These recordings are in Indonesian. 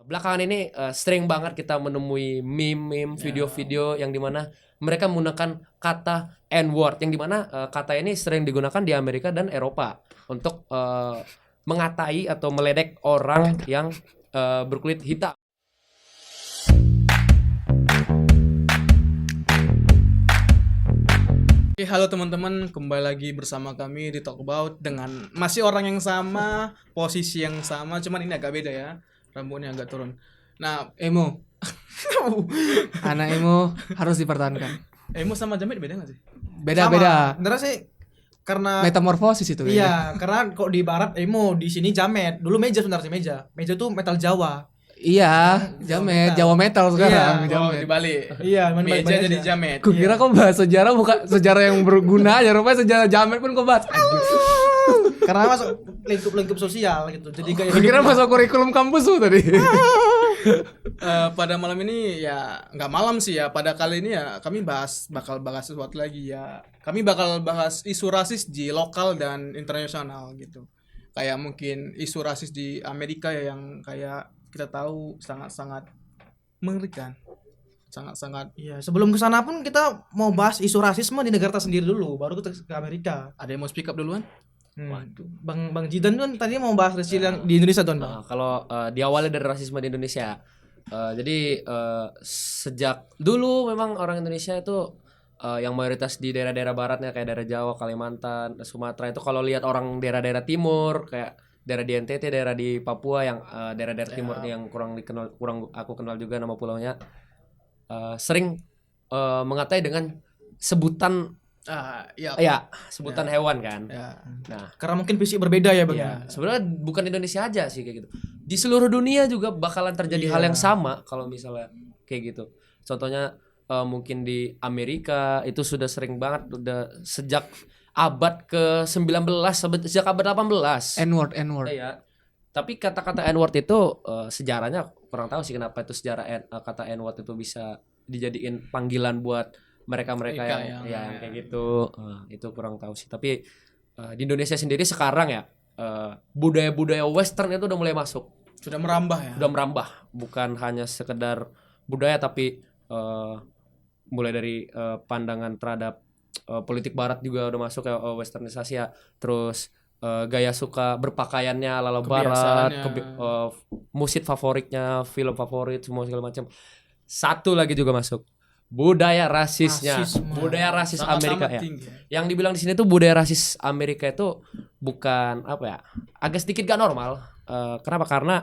Belakangan ini sering banget kita menemui meme-meme, video-video yang dimana mereka menggunakan kata N-word, yang dimana kata ini sering digunakan di Amerika dan Eropa untuk mengatai atau meledek orang yang berkulit hitam. Oke, halo teman-teman, kembali lagi bersama kami di Talk About dengan masih orang yang sama, posisi yang sama, cuman ini agak beda ya, rambutnya agak turun. Nah, Emo. Anak emo harus dipertahankan. Emo sama Jamet beda gak sih? Beda-beda. Bener sih karena Metamorfosis itu kayaknya. iya, karena kok di barat emo, di sini jamet. Dulu meja sebenarnya sih meja. Meja tuh metal Jawa. Iya, jamet, Jawa metal sekarang. Iya. Oh, Jamet. dibalik. Iya, Meja jadi Jamet. Ku kira kau bahas sejarah bukan sejarah yang berguna aja, rupanya sejarah jamet pun kau bahas. Karena masuk lingkup sosial gitu. Jadi gaya Ku kira masuk kurikulum kampus lu tadi. Pada malam ini ya nggak malam sih ya, pada kali ini ya kami bakal bahas sesuatu lagi ya. Kami bakal bahas isu rasis di lokal dan internasional gitu. Kayak mungkin isu rasis di Amerika ya, yang kayak kita tahu sangat-sangat mengerikan. Sangat-sangat. Iya, sebelum ke sana pun kita mau bahas isu rasisme di negara kita sendiri dulu, baru kita ke Amerika. Ada yang mau speak up duluan? Waduh. Bang Jidan tuh tadi mau bahas rasisme yang di Indonesia tuh, Bang. Kalau diawali dari rasisme di Indonesia, jadi sejak dulu memang orang Indonesia itu yang mayoritas di daerah-daerah baratnya kayak daerah Jawa, Kalimantan, Sumatera itu kalau lihat orang daerah-daerah timur kayak daerah di NTT, daerah di Papua yang daerah-daerah timurnya yang kurang aku kenal juga nama pulaunya, sering mengatai dengan sebutan sebutan hewan kan. Ya. Nah, Karena mungkin fisik berbeda ya, Bang. iya, sebenarnya bukan Indonesia aja sih kayak gitu. Di seluruh dunia juga bakalan terjadi hal yang sama kalau misalnya kayak gitu. Contohnya mungkin di Amerika itu sudah sering banget, udah sejak abad ke-19, sejak abad 18. N-word. Iya. Tapi kata-kata N-word itu sejarahnya kurang tahu sih kenapa itu sejarah kata N-word itu bisa dijadiin panggilan buat mereka-mereka yang kayak gitu. Itu kurang tahu sih. Tapi di Indonesia sendiri sekarang ya budaya-budaya Western itu udah mulai masuk. Sudah merambah ya. Udah merambah, bukan hanya sekedar budaya tapi mulai dari pandangan terhadap politik barat juga udah masuk ya, westernisasi ya. Terus gaya suka berpakaiannya ala barat, musik favoritnya, film favorit, semua segala macam. Satu lagi juga masuk, budaya rasisnya. Budaya rasis Amerika ya. Tinggi. Yang dibilang di sini tuh budaya rasis Amerika itu bukan apa ya, agak sedikit gak normal. Kenapa? Karena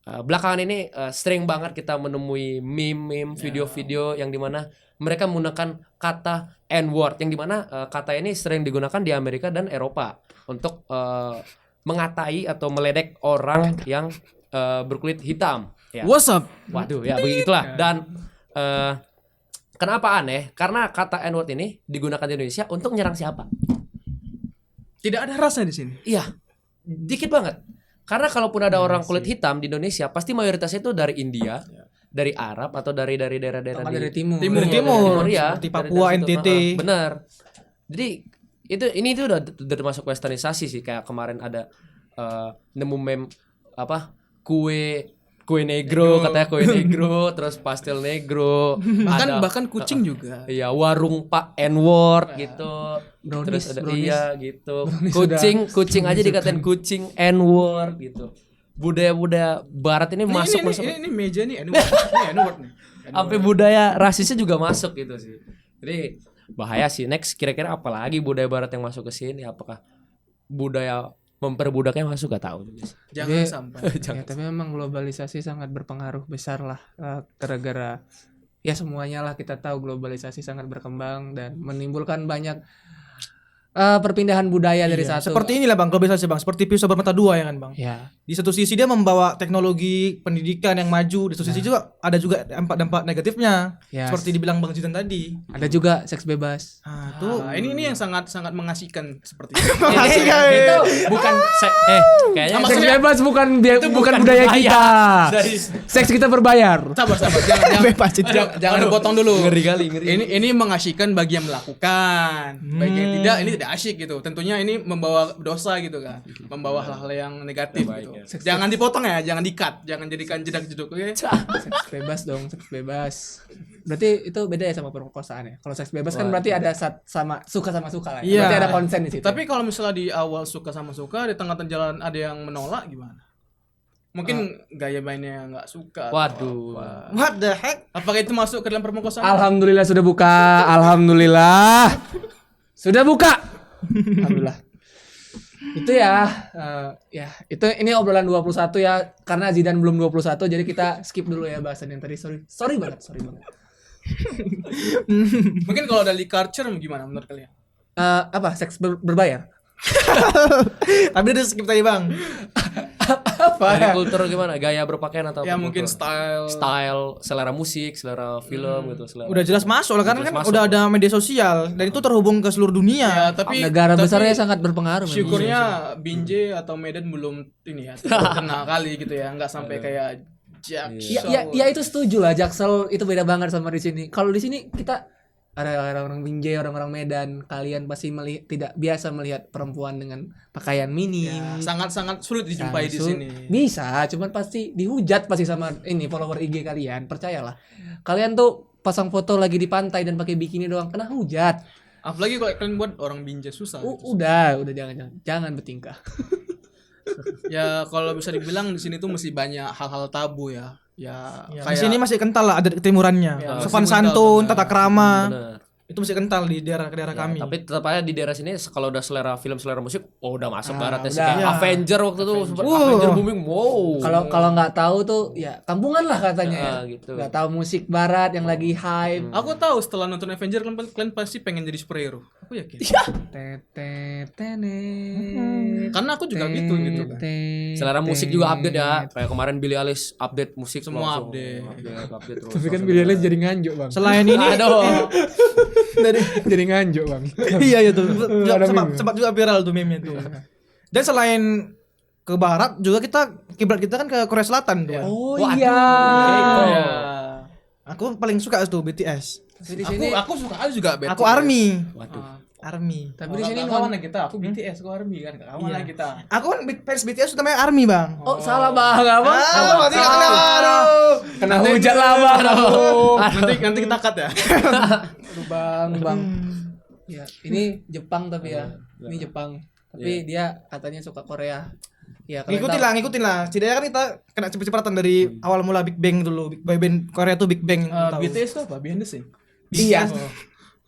belakangan ini sering banget kita menemui meme-meme, video-video yang dimana mereka menggunakan kata N-word, yang dimana kata ini sering digunakan di Amerika dan Eropa untuk mengatai atau meledek orang yang berkulit hitam. Ya. What's up? Waduh, ya begitulah. Dan kenapa aneh? Karena kata N-word ini digunakan di Indonesia untuk nyerang siapa? Tidak ada rasa di sini. Iya, dikit banget. Karena kalaupun ada orang kulit hitam di Indonesia, pasti mayoritasnya itu dari India, dari Arab atau dari daerah-daerah Dari timur. Dari timur, ya, seperti Papua, dari situ. NTT. Benar. Jadi ini udah termasuk westernisasi sih. Kayak kemarin ada nemu meme apa kue negro, katanya kue negro, terus pastel negro, Bahkan kucing juga. iya, warung Pak N-word gitu. Brownies, Terus ada brownies. iya gitu. Brownies Kucing aja dikatain kucing N-word gitu. Budaya-budaya barat ini masuk. Ini meja nih, N-word nih. Sampai budaya rasisnya juga masuk gitu sih. Jadi bahaya sih. Next kira-kira apa lagi budaya barat yang masuk ke sini? Apakah budaya memperbudaknya masuk? Gak tahu. Jangan sampai. Ya, tapi memang globalisasi sangat berpengaruh besar lah, gara-gara ya semuanya lah, kita tahu globalisasi sangat berkembang dan menimbulkan banyak perpindahan budaya dari satu. Seperti inilah, Bang, globalisasi, Bang. Seperti pisau bermata dua ya kan, Bang. Ya. Di satu sisi dia membawa teknologi pendidikan yang maju, di satu sisi juga ada juga dampak negatifnya. Yes. Seperti dibilang Bang Jidan tadi. Ada juga seks bebas. Nah, tuh Ini yang sangat mengasihkan seperti itu. Itu bukan kayaknya Seks bebas bukan budaya kita. Seks kita berbayar. Sabar. Jangan dipotong dulu. Ngeri. Ini mengasihkan bagi yang melakukan. Bagi yang tidak, ini tidak asyik gitu. Tentunya ini membawa dosa gitu kan. Membawa hal-hal yang negatif gitu. Jangan dipotong ya, jangan di-cut, jangan jadikan jedak-jeduk, oke? Seks bebas dong, seks bebas. Berarti itu beda ya sama perkosaan ya. Kalau seks bebas kan berarti ada sama suka lah. Ya. Iya. Berarti ada konsen di situ. Tapi kalau misalnya di awal suka sama suka, di tengah-tengah jalan ada yang menolak gimana? Mungkin gaya mainnya nggak suka. Waduh. What the heck? Apakah itu masuk ke dalam perkosaan? Alhamdulillah sudah buka. Alhamdulillah. Sudah buka. Alhamdulillah. Itu ya, ini obrolan 21 ya, karena Zidane belum 21 jadi kita skip dulu ya bahasan yang tadi. Sorry banget. Mungkin kalau dari culture gimana menurut kalian? Apa seks berbayar? Tapi dia skip tadi bang. Dari kultur gimana? Gaya berpakaian atau Ya apa mungkin kultur? style. selera musik, selera film gitu, selera. Udah jelas masuk lah karena Jelas kan masuk. udah ada media sosial dan itu terhubung ke seluruh dunia. Ya, tapi Negara tapi besarnya sangat berpengaruh. memang. syukurnya Binjai atau Medan belum ini ya, terkena kali gitu ya, nggak sampai kayak Jaksel. Ya itu setuju lah. Jaksel itu beda banget sama di sini. Kalau di sini kita ada orang-orang Binjai, orang-orang Medan, kalian pasti tidak biasa melihat perempuan dengan pakaian minim. Ya, sangat-sangat sulit dijumpai di Sangat sini. Bisa, cuman pasti dihujat pasti sama ini follower IG kalian. Percayalah. Kalian tuh pasang foto lagi di pantai dan pakai bikini doang kena hujat. Apalagi kalau kalian buat orang Binjai susah. gitu. Udah jangan bertingkah. Ya kalau bisa dibilang di sini tuh masih banyak hal-hal tabu ya. Ya, Ya, kayak di sini masih kental lah adat ketimurannya. Ya, Sopan masih kental, santun, benar. tata krama. Bener. Itu masih kental di daerah-daerah Ya, kami. tapi tetap aja di daerah sini kalau udah selera film, selera musik, udah masuk baratnya sih. udah. Kayak Ya. Avenger waktu itu, sempat Wow. Avenger booming, wow. Kalau nggak tahu tuh ya kampungan lah katanya. Ya, Ya. gitu. Nggak tahu musik barat yang lagi hype. aku tahu setelah nonton Avenger kalian pasti pengen jadi superhero. Aku yakin. Karena aku juga gitu kan. Selera musik juga update ya. Kayak kemarin Billie Eilish update musik Semua langsung. update. terus. Tapi kan Billie Eilish jadi nganjuk bang. Selain ini Aduh. Jadi nganjuk bang. iya itu Ada sempat, meme. sempat juga viral tuh meme itu. Dan selain ke barat juga kiblat kita kan ke Korea Selatan tuh. Oh Waduh, iya. K-pop. Ya. Aku paling suka tuh BTS. Tapi di sini Aku suka juga BTS. Aku ARMY. Waduh. ARMY. Tapi di sini kawan kita. Aku BTS, aku ARMY kan. Kawan Iya. kita. Aku kan fans BTS namanya ARMY, Bang. Oh salah bang apa? berarti aduh. Kena hujat lah bang. Nanti kita cut ya. Aduh bang. Ya ini Jepang tapi ya. Ini Jepang. Tapi dia katanya suka Korea. Ya kalian Ngikutin lah. Setidaknya kan kita kena cepet-cepetan dari awal mula Big Bang dulu. Boy band Korea tuh Big Bang. tahu. BTS itu apa? Behind the scene. Iya.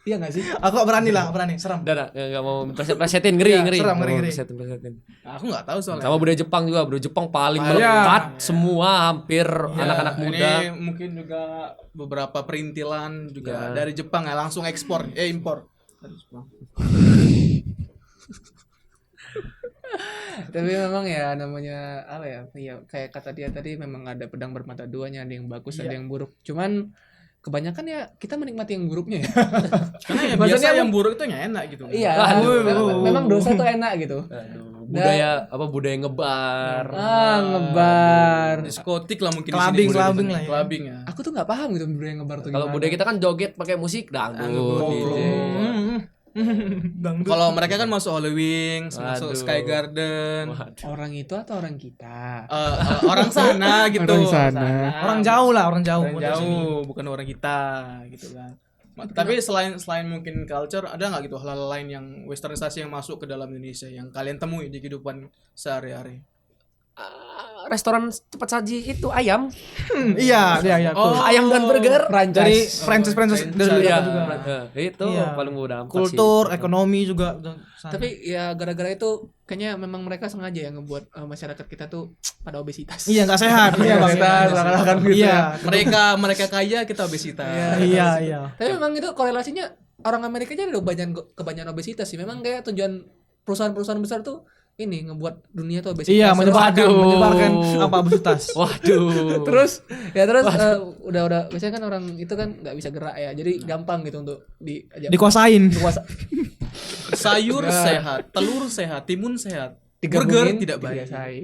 Iya nggak sih? Aku gak berani lah, berani, seram. Udah, enggak mau presetin ngeri. Iya, seram, ngeri. Presetin. Aku nggak tahu soalnya. Sama budaya Jepang juga, budaya Jepang paling Iya. melekat semua hampir anak-anak muda. Ini mungkin juga beberapa perintilan juga dari Jepang ya, langsung impor. Dari Jepang. Tapi memang ya namanya apa ya? Ya kayak kata dia tadi memang ada pedang bermata duanya, ada yang bagus, ada yang buruk. Cuman kebanyakan ya kita menikmati yang buruknya ya. Karena ya Maksudnya biasa yang buruk itu yang enak gitu. Iya. Memang dosa tuh enak gitu. Aduh, budaya ngebar. Ngebar. Diskotik lah mungkin Clubbing, di sini. clubbing lah ya. Clubbing ya. Aku tuh nggak paham gitu budaya ngebar tuh Kalau gimana. budaya kita kan joget pakai musik dangdut, DJ. Dangdut. Kalau mereka kan masuk Halloween, masuk Waduh. Sky Garden. Orang itu atau orang kita? Orang sana gitu. Orang sana. Orang jauh lah, orang jauh. Orang jauh, bukan orang kita gitu kan. Tapi selain mungkin culture, ada nggak gitu hal-hal lain yang westernisasi yang masuk ke dalam Indonesia yang kalian temui di kehidupan sehari-hari? Restoran cepat saji itu ayam. Iya. Oh, Ayam dan burger. Dari Franchise. Francis dari Iya, juga. itu Iya. paling mudah. Kultur, ekonomi juga. Tapi ya gara-gara itu kayaknya memang mereka sengaja ya ngebuat masyarakat kita tuh pada obesitas. Iya nggak sehat. Iya bang. seakan-akan gitu Iya. mereka kaya, kita obesitas. Iya. Tapi memang itu korelasinya orang Amerika aja ada kebanyakan obesitas sih. Memang kayak tujuan perusahaan-perusahaan besar tuh ini ngebuat dunia tuh obesitas. Iya, menyebarkan Waduh. apa obesitas. Waduh. Terus udah biasanya kan orang itu kan nggak bisa gerak ya. Jadi gampang gitu untuk Dikuasain. Sayur sehat, telur sehat, timun sehat. digabungin, Burger tidak baik. dibiasain.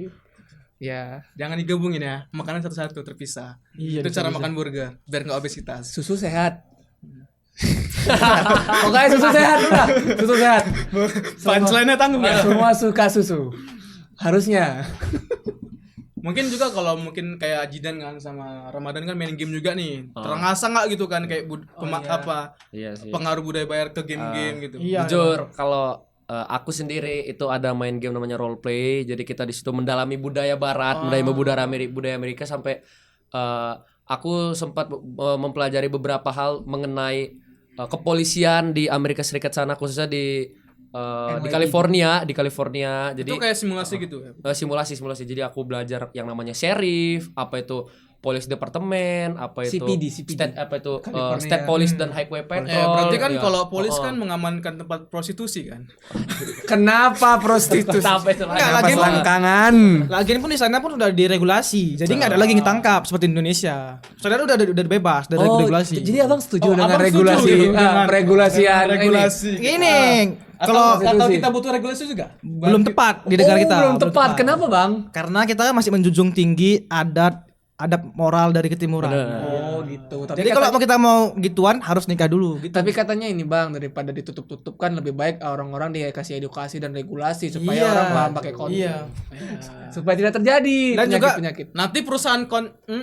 Ya, Jangan digabungin ya, makanan satu-satu terpisah. Iya, Itu cara makan burger biar nggak obesitas. susu sehat. Pokoknya susu sehat udah. Susu sehat. Punchline-nya tanggung ya. Semua suka susu. Harusnya. Mungkin juga kalau mungkin kayak Jidan kan sama Ramadan kan main game juga nih. Ah. Terasa nggak gitu kan kayak Iya sih. pengaruh budaya bayar ke game-game gitu. Iya. Jujur kalau aku sendiri itu ada main game namanya role play. Jadi kita di situ mendalami budaya barat, mendalami budaya Amerika sampai aku sempat mempelajari beberapa hal mengenai kepolisian di Amerika Serikat sana, khususnya di California. Jadi Itu kayak simulasi gitu ya. simulasi. Jadi aku belajar yang namanya sheriff, apa itu police departemen, apa itu CPD. state, apa itu California. state police dan highway patrol. Berarti kan ya. kalau polis kan mengamankan tempat prostitusi kan. Kenapa prostitusi? Sampai itu Enggak, lagi. lagi pun- Selangkangan. Lagian pun di sana pun udah diregulasi, jadi nggak ada lagi yang ditangkap seperti Indonesia. Saudara udah bebas dari regulasi. Jadi abang setuju dengan abang setuju regulasi dengan regulasian regulasi. Ini kalau Atau kita butuh regulasi juga? belum tepat di negara kita. belum tepat. Kenapa bang? Karena kita masih menjunjung tinggi adat moral dari ketimuran. Oh gitu. Jadi kalau kita mau gituan harus nikah dulu. Gitu. Tapi katanya ini bang, daripada ditutup-tutup kan lebih baik orang-orang dikasih edukasi dan regulasi supaya Iya. orang paham pakai kondom. Iya. Supaya tidak terjadi Dan juga- penyakit. Nanti perusahaan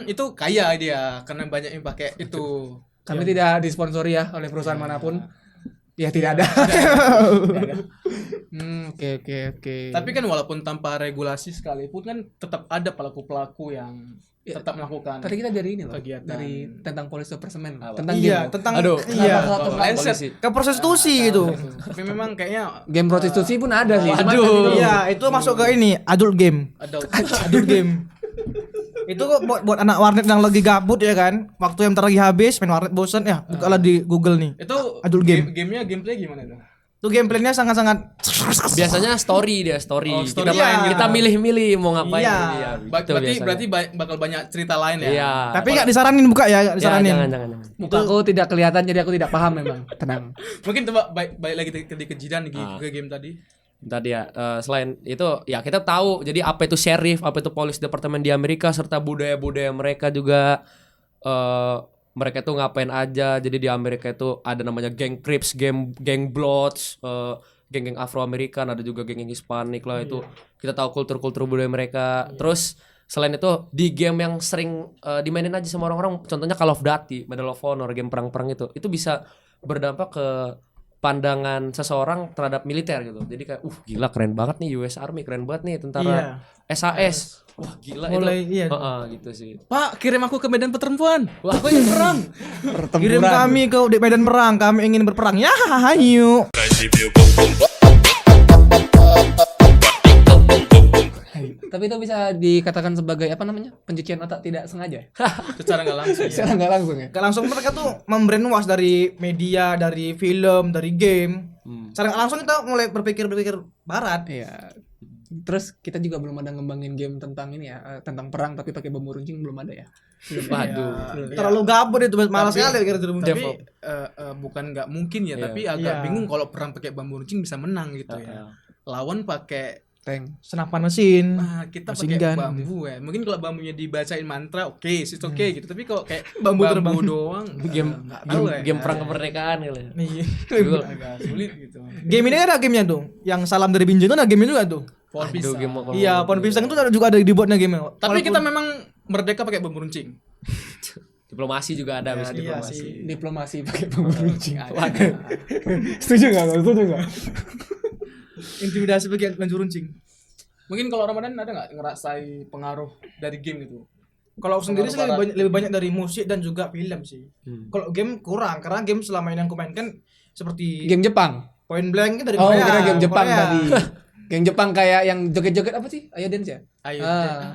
itu kaya dia karena banyak yang pakai itu. Kami tidak disponsori ya oleh perusahaan manapun. Ya tidak ada. Oke. Tapi kan walaupun tanpa regulasi sekalipun kan tetap ada pelaku-pelaku yang tetap melakukan. Tadi kita dari ini loh, Kegiatan. dari tentang polisi persemen, tentang Iya, game. tentang Aduh. iya. Polisi. Ke prostitusi gitu. Tapi memang kayaknya Game prostitusi pun ada sih. Cuma Aduh. Iya, itu masuk ke ini adult game. Adult game. Itu kok buat anak warnet yang lagi gabut ya kan. Waktu yang bentar lagi habis main warnet bosan ya, bukalah di Google nih. itu Adult game. Gamenya gameplay gimana itu? Itu gameplaynya sangat-sangat Biasanya story. Oh, Kita story. kita milih-milih mau ngapain. Iya. Iya, gitu biasanya. Berarti bakal banyak cerita lain ya. Iya. tapi nggak disaranin buka ya, nggak Ya, disaranin. jangan. muka aku tidak kelihatan jadi aku tidak paham memang. Tenang. Mungkin coba balik lagi di kejidan ke game tadi. Tadi ya, selain itu ya kita tahu jadi apa itu sheriff, apa itu police departemen di Amerika serta budaya-budaya mereka juga, mereka tuh ngapain aja. Jadi di Amerika itu ada namanya geng Crips, geng Bloods, geng-geng Afro-Amerikan, ada juga geng Hispanik lah itu. Kita tahu kultur-kultur budaya mereka. Terus selain itu di game yang sering dimainin aja sama orang-orang, contohnya Call of Duty, Medal of Honor, game perang-perang itu bisa berdampak ke pandangan seseorang terhadap militer gitu. Jadi kayak gila keren banget nih US Army, keren banget nih tentara SAS. Wah gila Mulai, itu. iya. Gitu sih. Pak, kirim aku ke medan pertempuran. Wah aku ingin perang. Kirim kami ke di medan perang, kami ingin berperang. Ya, ayo. Tapi itu bisa dikatakan sebagai apa namanya? Pencucian otak tidak sengaja. Secara nggak langsung. Secara nggak langsung ya. Gak langsung mereka tuh membrainwash dari media, dari film, dari game. Secara nggak langsung kita mulai berpikir barat. Iya. Terus kita juga belum ada ngembangin game tentang ini ya, tentang perang tapi pakai bambu runcing belum ada ya. Waduh. Terlalu gabut itu, malas sekali kira itu. Tapi bukan nggak mungkin ya, tapi agak Iya. bingung kalau perang pakai bambu runcing bisa menang gitu ya. Lawan pakai Tank. Senapan mesin. kita Machine pakai gun. bambu ya. Mungkin kalau bambunya dibacain mantra oke, it's okay gitu. Tapi kalau kayak Bambu terbang. doang nggak tahu ya. Game perang kemerdekaan gitu ya. Iya. Agak sulit gitu. Game ini ada gamenya tuh, yang salam dari Binjai itu ada gamenya juga tuh. Pohon Aduh, pisang. game apa? Iya, pohon pisang itu juga ada dibuatnya game. Tapi kita memang merdeka pakai bambu runcing. Diplomasi juga ada habis iya diplomasi. sih. Diplomasi pakai bambu runcing. Ada. Setuju nggak? Setuju nggak? Intimidasi pakai bambu runcing. Mungkin kalau Ramadan ada nggak ngerasai pengaruh dari game itu? Kalau aku sendiri sih Pengaruh lebih banyak dari musik dan juga film sih. Kalau game kurang, karena game selama ini yang aku mainkan seperti Game Jepang. Point Blank itu dari Oh, Korea. kira game Jepang Korea. tadi. Game Jepang kayak yang joget-joget apa sih? Ayo dance ya? Ayo.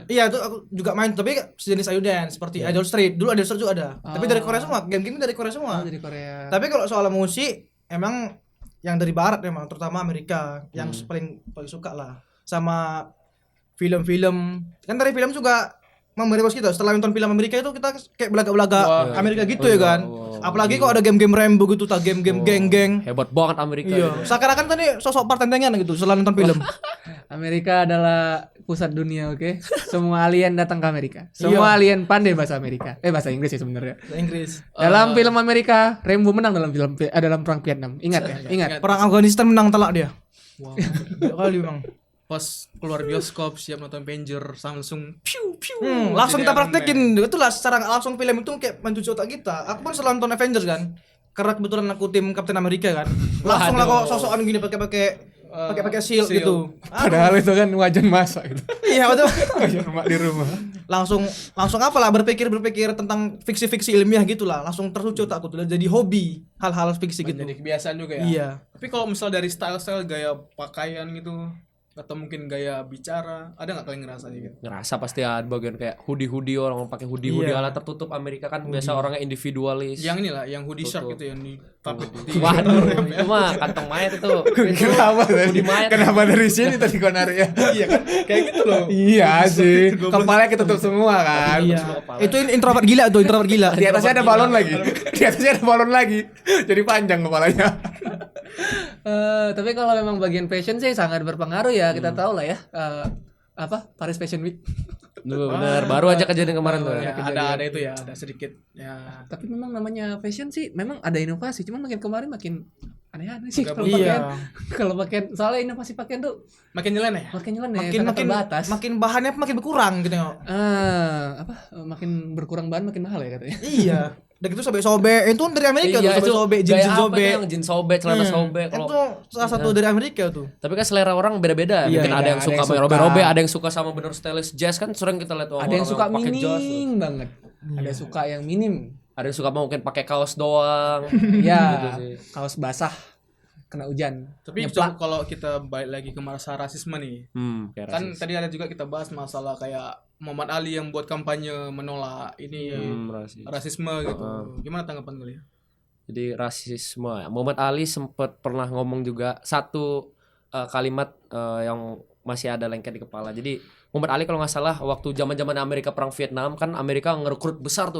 Iya, itu aku juga main, tapi sejenis Ayo Dance seperti Idol Street. Dulu Idol Street juga ada. Tapi dari Korea semua, game-game dari Korea semua. Oh, dari Korea. Tapi kalau soal musik emang yang dari barat memang, terutama Amerika yang paling suka lah. Sama film-film. Kan dari film juga memberi kita. Setelah nonton film Amerika itu kita kayak belaga-belaga Amerika gitu ya kan. Apalagi kok ada game-game Rambo gitu, tak game-game geng-geng. Hebat banget Amerika. Iya. Seakan-akan tadi sosok partentengan gitu setelah nonton film. Amerika adalah pusat dunia, oke? Semua alien datang ke Amerika. Semua alien pandai bahasa Amerika. Bahasa Inggris ya sebenarnya. Bahasa Inggris. Dalam film Amerika, Rambo menang dalam perang Vietnam. Ingat ya? Ingat. Perang Afghanistan menang telak dia. Wow. Dua kali memang. pas keluar bioskop siap nonton Avengers langsung piu piu. Langsung Jadi kita Iron Man. praktekin. Itulah secara langsung film itu kayak mencuci otak kita. Aku pun selalu nonton Avengers kan. Karena kebetulan aku tim Captain America kan. Langsung lah kok sosokan gini pakai shield shield. gitu. Padahal itu kan wajan masa gitu. Iya betul. Wajan mak di rumah. langsung apalah berpikir tentang fiksi-fiksi ilmiah gitulah. Langsung tersuci otakku tuh jadi hobi hal-hal fiksi gitu. Jadi kebiasaan juga ya. Iya. Tapi kalau misal dari style-style gaya pakaian gitu atau mungkin gaya bicara, ada nggak kalian ngerasa gitu? Ngerasa pasti ada bagian kayak hoodie orang pakai hoodie Iya. ala tertutup Amerika kan biasa orangnya individualis. Yang inilah, yang hoodie shark Tutup. gitu yang di tapi Waduh, itu mah kantong mayat itu. Kenapa tadi? Hoodie mayat. Kenapa dari sini tadi konaria? iya kan kayak gitu loh. Iya sih. Kepala ketutup semua kan. Iya. Itu introvert gila tuh, introvert gila. Di atasnya ada balon lagi. Di atasnya ada balon lagi. Jadi panjang kepalanya. Tapi kalau memang bagian fashion sih sangat berpengaruh ya, kita tahu lah ya. Apa Paris Fashion Week. Duh, bener, baru aja kejadian kemarin tuh. Ya, ada itu ya, ada sedikit ya. Tapi memang namanya fashion sih memang ada inovasi, cuman makin kemarin makin aneh-aneh sih kalau Iya. pakaian. Kalau pakaian soalnya inovasi pakaian tuh Makin nyeleneh. makin nyeleneh, Makin sangat makin terbatas. makin bahannya makin berkurang gitu ya. Makin berkurang bahan makin mahal ya katanya. Iya. Udah gitu sobek-sobek itu dari Amerika Iya, tuh, itu sobek-sobek, gaya jeans apa sobek. tuh yang jeans sobek, celana sobek. Itu Kalau salah satu dari Amerika tuh. tapi kan selera orang beda-beda. Iya, Mungkin ada iya, yang ada suka yang sama suka. robek-robek, ada yang suka sama bener stylish jazz kan sering kita lihat Ada yang suka pakai jazz. minim banget. Ada suka yang minim. Ada yang suka mungkin pakai kaos doang. Ya, Gitu sih. kaos basah kena hujan. Tapi Nyeplak. kalau kita balik lagi ke masalah rasisme nih. Kayak Kan rasis. tadi ada juga kita bahas masalah kayak Muhammad Ali yang buat kampanye menolak ini Rasis. rasisme gitu. Gimana tanggapan kalian? Jadi rasisme. Muhammad Ali sempat pernah ngomong juga satu kalimat yang masih ada lengket di kepala. Jadi Muhammad Ali kalau nggak salah waktu zaman-zaman Amerika perang Vietnam kan Amerika ngerekrut besar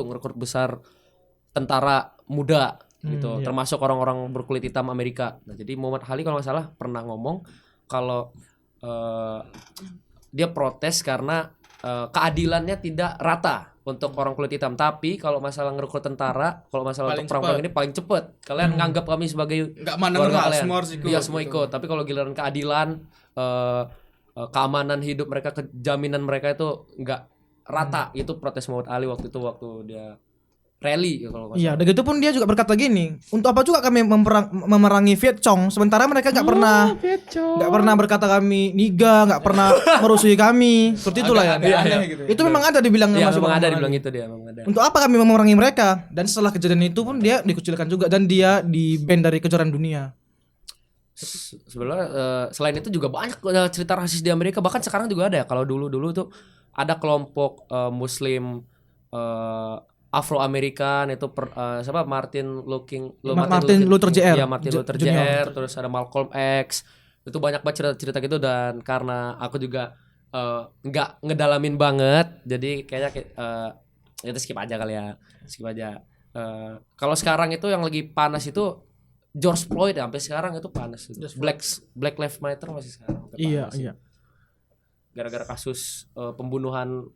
tentara muda gitu, termasuk orang-orang berkulit hitam Amerika. Nah, jadi Muhammad Ali kalau nggak salah pernah ngomong kalau dia protes karena keadilannya tidak rata untuk orang kulit hitam. Tapi kalau masalah ngerekrut tentara, kalau masalah Paling untuk perang ini paling cepet. Kalian nganggap kami sebagai Nggak mandang keluarga ras, kalian. semua harus ikut. Iya, semua gitu. ikut. Tapi kalau giliran keadilan, keamanan hidup mereka, kejaminan mereka itu nggak rata. Itu protes Muhammad Ali waktu dia rally kalau nggak Iya, dan gitu pun dia juga berkata gini, untuk apa juga kami memerangi Viet Cong sementara mereka nggak pernah berkata kami niga, nggak pernah merusuhi kami. Seperti itulah ya. Agak aneh gitu. Itu memang ada dibilang Iya, sama memang ada Muhammad dibilang Ali. itu dia, memang ada. Untuk apa kami memerangi mereka? Dan setelah kejadian itu pun dia dikucilkan juga dan dia di-ban dari kejuaraan dunia. Sebenarnya selain itu juga banyak cerita rasis di Amerika, bahkan sekarang juga ada ya. Kalau dulu tuh ada kelompok Muslim Afro-Amerikan itu siapa Martin Luther Jr. Iya, Martin Luther Junior. Jr. Terus ada Malcolm X. Itu banyak banget cerita gitu, dan karena aku juga nggak ngedalamin banget, jadi kayaknya itu skip aja kali ya. Skip aja. Kalau sekarang itu yang lagi panas itu George Floyd ya, sampai sekarang itu panas. Black Lives Matter masih sekarang. Iya, Panas. iya. Gara-gara kasus pembunuhan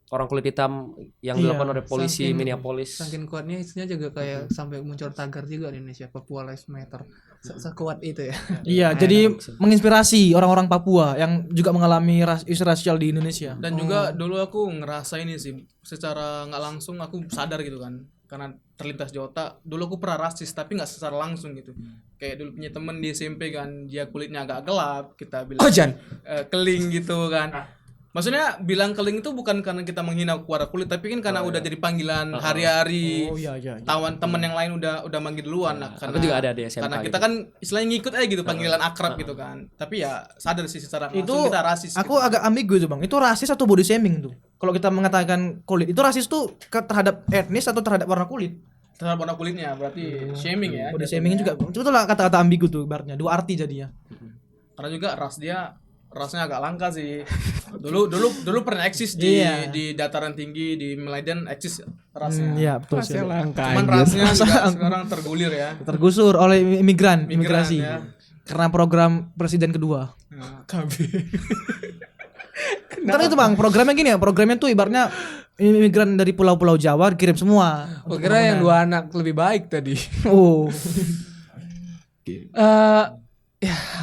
orang kulit hitam yang Iya, dilakukan oleh polisi saking- Minneapolis. Saking kuatnya isinya juga kayak sampai muncul tagar juga di Indonesia, Papua Lives Matter. Sekuat itu ya. Iya, jadi menginspirasi orang-orang Papua yang juga mengalami isu rasial di Indonesia. Dan juga dulu aku ngerasa ini sih secara nggak langsung aku sadar gitu kan, karena terlintas di otak. Dulu aku pernah rasis tapi nggak secara langsung gitu. Kayak dulu punya temen di SMP kan, dia kulitnya agak gelap, kita bilang Jan. keling gitu kan. Maksudnya bilang keling itu bukan karena kita menghina warna kulit, tapi kan karena udah jadi panggilan hari-hari. Oh iya, iya. Tawan temen yang lain udah manggil duluan. Nah, Aku juga ada di SMK karena gitu. kita kan istilahnya ngikut aja gitu panggilan akrab gitu kan. Tapi ya sadar sih secara Itu langsung kita rasis. aku agak ambigu tuh, Bang. Itu rasis atau body shaming tuh? Kalau kita mengatakan kulit, itu rasis tuh terhadap etnis atau terhadap warna kulit? terhadap warna kulitnya berarti shaming ya. Body shaming juga. Itu lah kata-kata ambigu tuh ibaratnya. Dua arti jadinya. Karena juga rasnya agak langka sih. Dulu pernah eksis di Iya. di dataran tinggi di Medan eksis rasnya. Iya, betul Masih sekali. langka. Cuman anjir. rasnya juga sekarang tergulir ya. Tergusur oleh imigrasi. ya. Karena program presiden kedua. Nah, Karena itu Bang, programnya gini ya, programnya tuh ibaratnya imigran dari pulau-pulau Jawa dikirim semua. Gua kira yang 2 anak lebih baik tadi. Oh.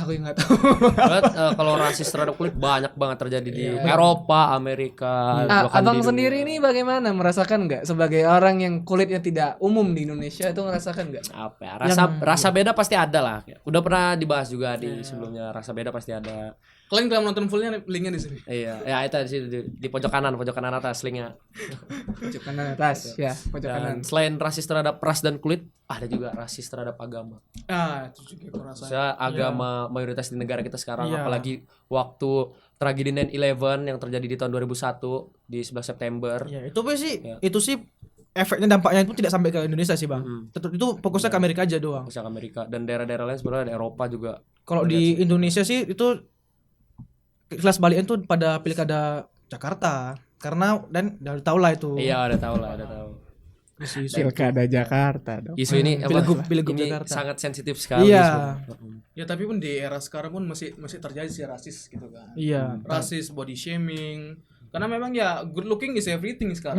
Aku nggak tahu. Kalau rasis terhadap kulit banyak banget terjadi di Eropa, Amerika. bahkan Abang di sendiri dunia. ini bagaimana, merasakan nggak sebagai orang yang kulitnya tidak umum di Indonesia itu merasakan nggak? Apa ya, rasa beda pasti ada lah. Udah pernah dibahas juga di sebelumnya, rasa beda pasti ada. Kalian kalau nonton fullnya linknya di sini. Iya, ya itu di pojok kanan atas linknya. Pojok kanan atas ya, pojok kanan. Dan selain rasis terhadap ras dan kulit, ada juga rasis terhadap agama. Itu juga aku rasa. Saya agama mayoritas di negara kita sekarang, Iya. apalagi waktu tragedi 9/11 yang terjadi di tahun 2001 di 11 September. Ya, Ya. itu sih efeknya dampaknya itu tidak sampai ke Indonesia sih, Bang. Tetap itu fokusnya ke Amerika aja doang. Khususnya ke Amerika dan daerah-daerah lain sebenarnya di Eropa juga. Kalau di Indonesia sih itu kelas baliknya tuh pada pilkada Jakarta. Karena dan udah tau lah itu. Iya, udah tahu lah, udah tahu. Pilkada Jakarta dong. Isu ini Pilgub ini Jakarta. sangat sensitif sekali. Iya. sebenarnya. Ya tapi pun di era sekarang pun masih terjadi sih rasis gitu kan. Iya. Rasis, body shaming. Karena memang ya good looking is everything sekarang.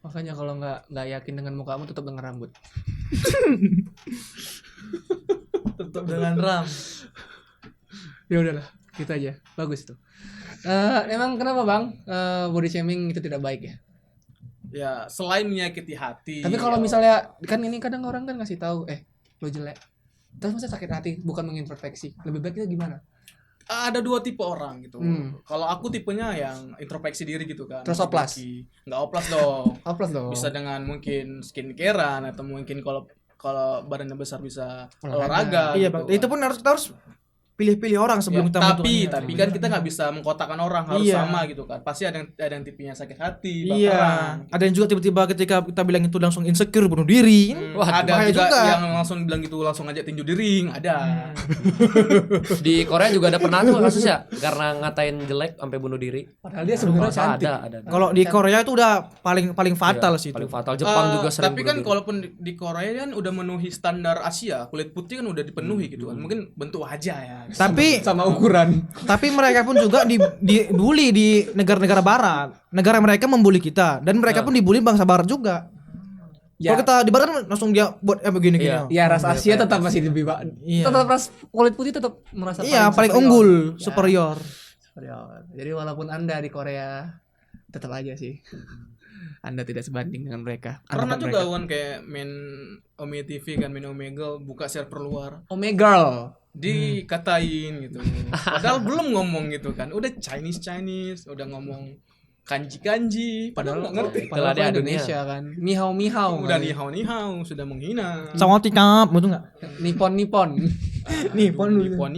Makanya kalau nggak yakin dengan mukamu, tutup dengan rambut. Tetap dengan RAM. Ya udahlah, gitu aja. Bagus tuh. Emang kenapa Bang body shaming itu tidak baik ya? Ya selain menyakiti hati. Tapi kalau misalnya kan ini kadang orang kan ngasih tahu, lo jelek. Terus masa sakit hati bukan mengintrospeksi. Lebih baik itu gimana? ada dua tipe orang gitu. Hmm. Kalau aku tipenya yang introspeksi diri gitu kan. Terus oplas? Nggak oplas dong. Oplos dong. Bisa dengan mungkin skincarean atau mungkin kalau badannya besar bisa Olahraga. olahraga. Iya gitu bang, kan. itu pun kita harus pilih-pilih orang sebelum Ya, kita tapi kan kita nggak bisa mengkotakkan orang harus Iya. sama gitu kan. Pasti ada yang tipenya sakit hati, Iya, baperan. ada yang juga tiba-tiba ketika kita bilang itu langsung insecure bunuh diri. Wah, Ada bahaya juga, juga. yang langsung bilang gitu langsung aja tinju di ring, ada. Di Korea juga ada pernah tuh kasusnya karena ngatain jelek sampai bunuh diri. Padahal dia sebenarnya cantik. Ada. Kalau di Korea itu udah paling fatal sih itu. Paling fatal. Jepang juga sering Tapi bunuh kan diri. kalaupun di Korea kan udah memenuhi standar Asia, kulit putih kan udah dipenuhi gitu kan. Mungkin bentuk wajah ya. Tapi Sama ukuran. tapi mereka pun juga dibully di negara-negara barat. Negara mereka membuli kita dan mereka pun dibully bangsa barat juga. Ya. Kalau kita di barat kan langsung dia buat begini Iya. gini. Ya ras Asia tetap masih lebih Iya. tetap ras kulit putih tetap merasa Iya, paling superior. unggul, Ya, superior. superior. Jadi walaupun Anda di Korea tetap aja sih Anda tidak sebanding dengan mereka. Pernah Anggapan juga mereka. kan kayak main Ome TV kan main Omegle buka server luar Omegle. dikatain gitu. Padahal belum ngomong gitu kan. Udah Chinese, udah ngomong kanji, padahal nggak ngerti. Itulah Padahal dia dia Indonesia kan. Mihau. Udah nihau sudah menghina. Sama tikap, betul enggak? Nipon. Nippon Nippon.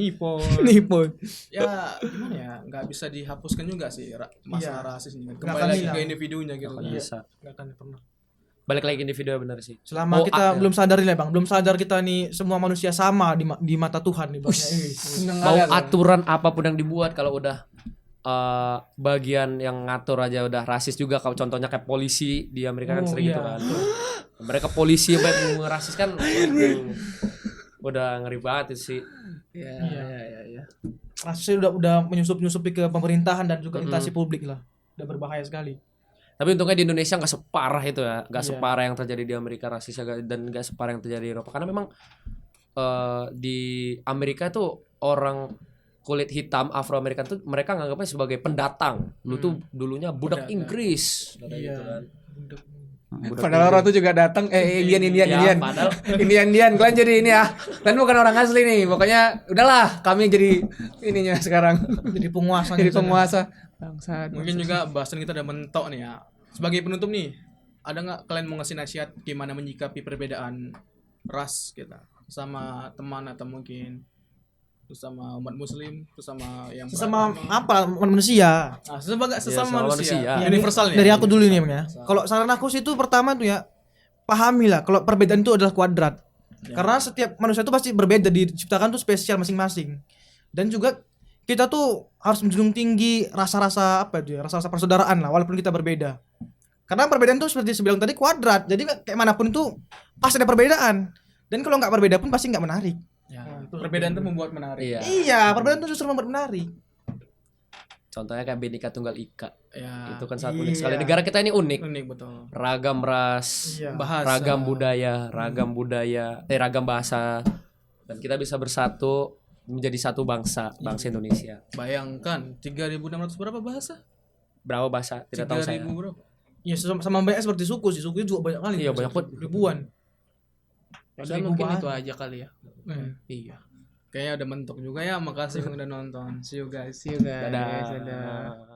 Nippon. Ya gimana ya, nggak bisa dihapuskan juga sih masalah rasis ini. Nggak Kembali akan lagi hilang. ke individunya gitu. Nggak bisa. Nggak akan pernah. Balik lagi ke individu benar sih. Selama Oh, kita ah, belum sadar nih bang, belum sadar kita nih semua manusia sama di mata Tuhan nih bang. Seneng Mau banget. aturan apapun yang dibuat kalau udah bagian yang ngatur aja udah rasis juga, kalau contohnya kayak polisi di Amerika kan Oh, sering gitu iya. kan. Mereka polisi yang banyak ngerasis kan udah ngeri banget itu sih. Iya. Rasanya udah menyusupi ke pemerintahan dan juga instansi publik lah. Udah berbahaya sekali. Tapi untungnya di Indonesia nggak separah itu ya, nggak Iya. separah yang terjadi di Amerika rasisnya dan nggak separah yang terjadi di Eropa, karena memang di Amerika tuh orang kulit hitam Afro-Amerikan tuh mereka nganggapnya sebagai pendatang. Lu tuh dulunya budak Inggris. Kata gitu kan. Budak Padahal orang tuh juga datang Indian. Ya, padahal Indian kalian jadi ini ya. Kalian bukan orang asli nih. Pokoknya udahlah, kami jadi ininya sekarang. Jadi penguasa. Jadi gitu. penguasa. Bangsat. Mungkin juga bahasan kita udah mentok nih ya. Sebagai penutup nih, ada nggak kalian mau ngasih nasihat gimana menyikapi perbedaan ras kita sama teman atau mungkin sama umat muslim, sama yang Sesama beragama? apa manusia. Ah, sesama sama manusia. manusia. Universal nih. Dari aku dulu nih bang ya. Kalau saran aku sih itu pertama tuh ya, pahami lah kalau perbedaan itu adalah kuadrat. Karena setiap manusia itu pasti berbeda, diciptakan tuh spesial masing-masing. Dan juga kita tuh harus menjunjung tinggi rasa-rasa apa itu ya, rasa-rasa persaudaraan lah walaupun kita berbeda. Karena perbedaan tuh seperti saya bilang tadi kuadrat. Jadi kayak manapun itu pasti ada perbedaan. Dan kalau nggak berbeda pun pasti nggak menarik. Ya, perbedaan itu membuat menarik. Iya. Iya, perbedaan itu justru membuat menarik. Contohnya kayak Bhinneka Tunggal Ika. Ya, Itu kan sangat unik Iya. sekali. Negara kita ini unik. unik betul. Ragam ras, Iya. Bahasa. ragam budaya, ragam bahasa, dan kita bisa bersatu menjadi satu bangsa Indonesia. Bayangkan 3.600 berapa bahasa? Berapa bahasa? Tidak tahu saya. 3.000 berapa? Iya, sama banyak seperti suku sih. Suku juga banyak kali. Iya, banyak banget. Ribuan. Padahal 1000 mungkin bahan. itu aja kali ya. Iya. Kayaknya udah mentok juga ya. Makasih yang udah nonton. See you guys. See you guys. Dadah. Dadah.